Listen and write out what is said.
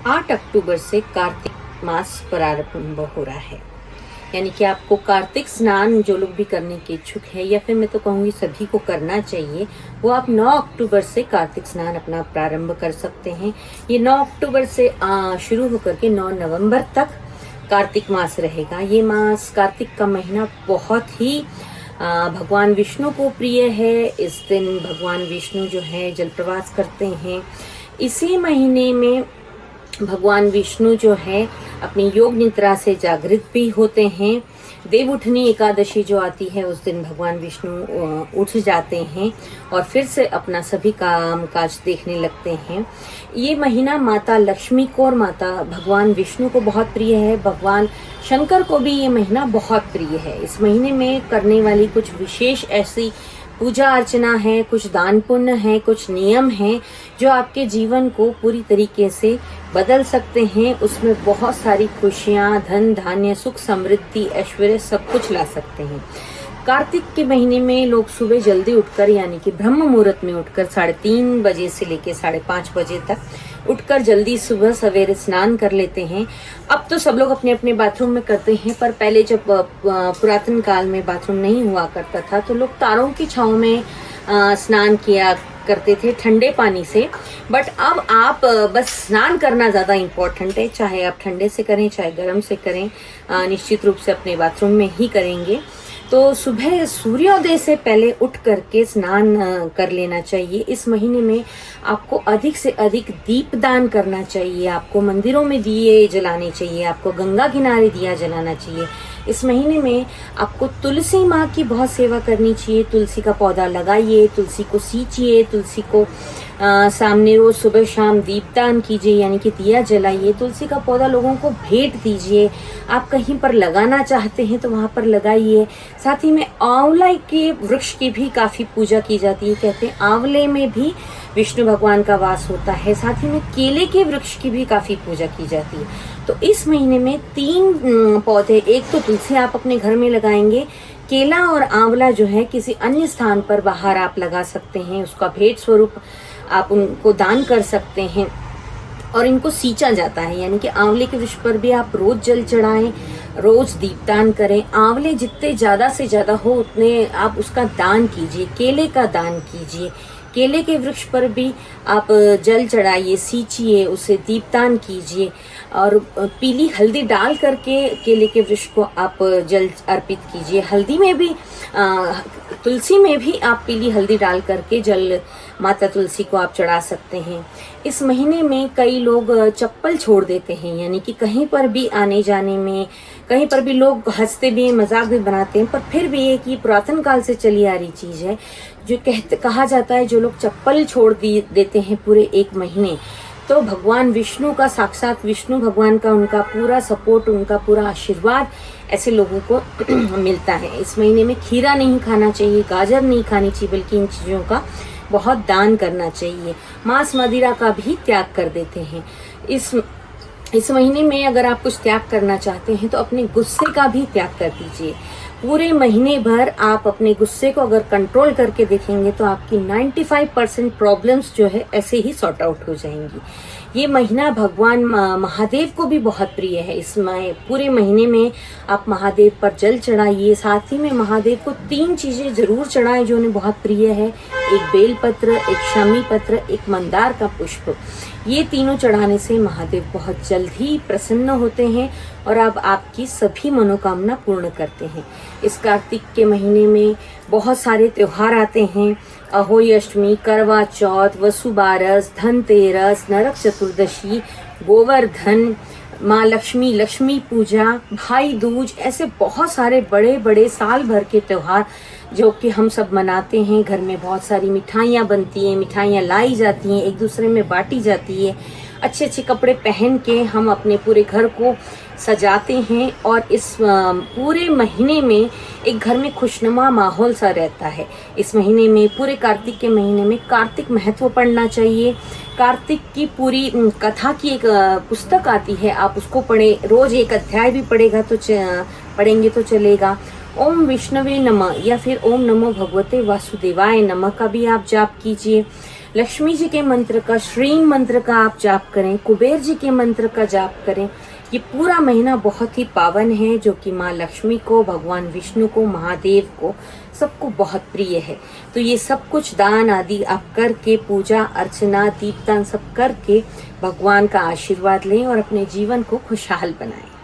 8 अक्टूबर से कार्तिक मास प्रारंभ हो रहा है। यानी कि आपको कार्तिक स्नान जो लोग भी करने के इच्छुक है, या फिर मैं तो कहूँगी सभी को करना चाहिए, वो आप 9 अक्टूबर से कार्तिक स्नान अपना प्रारंभ कर सकते हैं। ये 9 अक्टूबर से शुरू होकर के 9 नवंबर तक कार्तिक मास रहेगा। ये मास, कार्तिक का महीना बहुत ही भगवान विष्णु को प्रिय है। इस दिन भगवान विष्णु जो है जल प्रवास करते हैं। इसी महीने में भगवान विष्णु जो है अपनी योग निद्रा से जागृत भी होते हैं। देव उठनी एकादशी जो आती है उस दिन भगवान विष्णु उठ जाते हैं और फिर से अपना सभी काम काज देखने लगते हैं। ये महीना माता लक्ष्मी को और माता भगवान विष्णु को बहुत प्रिय है। भगवान शंकर को भी ये महीना बहुत प्रिय है। इस महीने में करने वाली कुछ विशेष ऐसी पूजा अर्चना है, कुछ दान पुण्य है, कुछ नियम हैं जो आपके जीवन को पूरी तरीके से बदल सकते हैं। उसमें बहुत सारी खुशियां, धन धान्य, सुख समृद्धि, ऐश्वर्य सब कुछ ला सकते हैं। कार्तिक के महीने में लोग सुबह जल्दी उठकर, यानी कि ब्रह्म मुहूर्त में उठकर 3:30 बजे से लेकर 5:30 बजे तक उठकर जल्दी सुबह सवेरे स्नान कर लेते हैं। अब तो सब लोग अपने अपने बाथरूम में करते हैं, पर पहले जब पुरातन काल में बाथरूम नहीं हुआ करता था तो लोग तारों की छांव में स्नान किया करते थे ठंडे पानी से। बट अब आप बस स्नान करना ज़्यादा इम्पोर्टेंट है। चाहे आप ठंडे से करें, चाहे गर्म से करें, निश्चित रूप से अपने बाथरूम में ही करेंगे। तो सुबह सूर्योदय से पहले उठ करके स्नान कर लेना चाहिए। इस महीने में आपको अधिक से अधिक दीप दान करना चाहिए। आपको मंदिरों में दिए जलाने चाहिए। आपको गंगा किनारे दिया जलाना चाहिए। इस महीने में आपको तुलसी माँ की बहुत सेवा करनी चाहिए। तुलसी का पौधा लगाइए, तुलसी को सींचिए, तुलसी को सामने रोज सुबह शाम दीपदान कीजिए, यानी कि दिया जलाइए। तुलसी का पौधा लोगों को भेंट दीजिए। आप कहीं पर लगाना चाहते हैं तो वहां पर लगाइए। साथ ही में आंवला के वृक्ष की भी काफी पूजा की जाती है। कहते हैं आंवले में भी विष्णु भगवान का वास होता है। साथ ही में केले के वृक्ष की भी काफी पूजा की जाती है। तो इस महीने में 3 पौधे, एक तो तुलसी आप अपने घर में लगाएंगे, केला और आंवला जो है किसी अन्य स्थान पर बाहर आप लगा सकते हैं। उसका भेंट स्वरूप आप उनको दान कर सकते हैं और इनको सींचा जाता है, यानी कि आंवले के वृक्ष पर भी आप रोज जल चढ़ाएं, रोज दीपदान करें। आंवले जितने ज्यादा से ज्यादा हो उतने आप उसका दान कीजिए। केले का दान कीजिए। केले के वृक्ष पर भी आप जल चढ़ाइए, सींचिए, उसे दीपदान कीजिए और पीली हल्दी डाल करके केले के वृक्ष को आप जल अर्पित कीजिए। हल्दी में भी तुलसी में भी आप पीली हल्दी डाल करके जल माता तुलसी को आप चढ़ा सकते हैं। इस महीने में कई लोग चप्पल छोड़ देते हैं, यानी कि कहीं पर भी आने जाने में, कहीं पर भी लोग हंसते भी हैं, मजाक भी बनाते हैं, पर फिर भी ये कि पुरातन काल से चली आ रही चीज है जो कहा जाता है जो लोग चप्पल छोड़ देते हैं पूरे 1 महीने, तो भगवान विष्णु का, साक्षात विष्णु भगवान का उनका पूरा सपोर्ट, उनका पूरा आशीर्वाद ऐसे लोगों को मिलता है। इस महीने में खीरा नहीं खाना चाहिए, गाजर नहीं खानी चाहिए, बल्कि इन चीज़ों का बहुत दान करना चाहिए। मांस मदिरा का भी त्याग कर देते हैं। इस महीने में अगर आप कुछ त्याग करना चाहते हैं तो अपने गुस्से का भी त्याग कर दीजिए। पूरे महीने भर आप अपने गुस्से को अगर कंट्रोल करके देखेंगे तो आपकी 95% प्रॉब्लम्स जो है ऐसे ही सॉर्ट आउट हो जाएंगी। ये महीना भगवान महादेव को भी बहुत प्रिय है। इस पूरे महीने में आप महादेव पर जल चढ़ाइए। साथ ही में महादेव को 3 चीजें जरूर चढ़ाएं जो उन्हें बहुत प्रिय है। एक बेलपत्र, एक शमी पत्र, एक मंदार का पुष्प। ये तीनों चढ़ाने से महादेव बहुत जल्द ही प्रसन्न होते हैं और अब आपकी सभी मनोकामना पूर्ण करते हैं। इस कार्तिक के महीने में बहुत सारे त्योहार आते हैं। अहोई अष्टमी, करवा चौथ, वसुबारस, धनतेरस, नरक चतुर्दशी, गोवर्धन, माँ लक्ष्मी, लक्ष्मी पूजा, भाई दूज, ऐसे बहुत सारे बड़े बड़े साल भर के त्योहार जो कि हम सब मनाते हैं। घर में बहुत सारी मिठाइयाँ बनती हैं, मिठाइयाँ लाई जाती हैं, एक दूसरे में बांटी जाती है। अच्छे अच्छे कपड़े पहन के हम अपने पूरे घर को सजाते हैं और इस पूरे महीने में एक घर में खुशनुमा माहौल सा रहता है। इस महीने में, पूरे कार्तिक के महीने में कार्तिक महत्व पढ़ना चाहिए। कार्तिक की पूरी कथा की एक पुस्तक आती है, आप उसको पढ़ें। रोज एक अध्याय भी पढ़ेंगे तो चलेगा। ओम विष्णवे नमः या फिर ओम नमो भगवते वासुदेवाय नमः का भी आप जाप कीजिए। लक्ष्मी जी के मंत्र का, श्रीं मंत्र का आप जाप करें, कुबेर जी के मंत्र का जाप करें। ये पूरा महीना बहुत ही पावन है, जो कि माँ लक्ष्मी को, भगवान विष्णु को, महादेव को, सबको बहुत प्रिय है। तो ये सब कुछ दान आदि आप करके, पूजा अर्चना दीपदान सब करके भगवान का आशीर्वाद लें और अपने जीवन को खुशहाल बनाएं।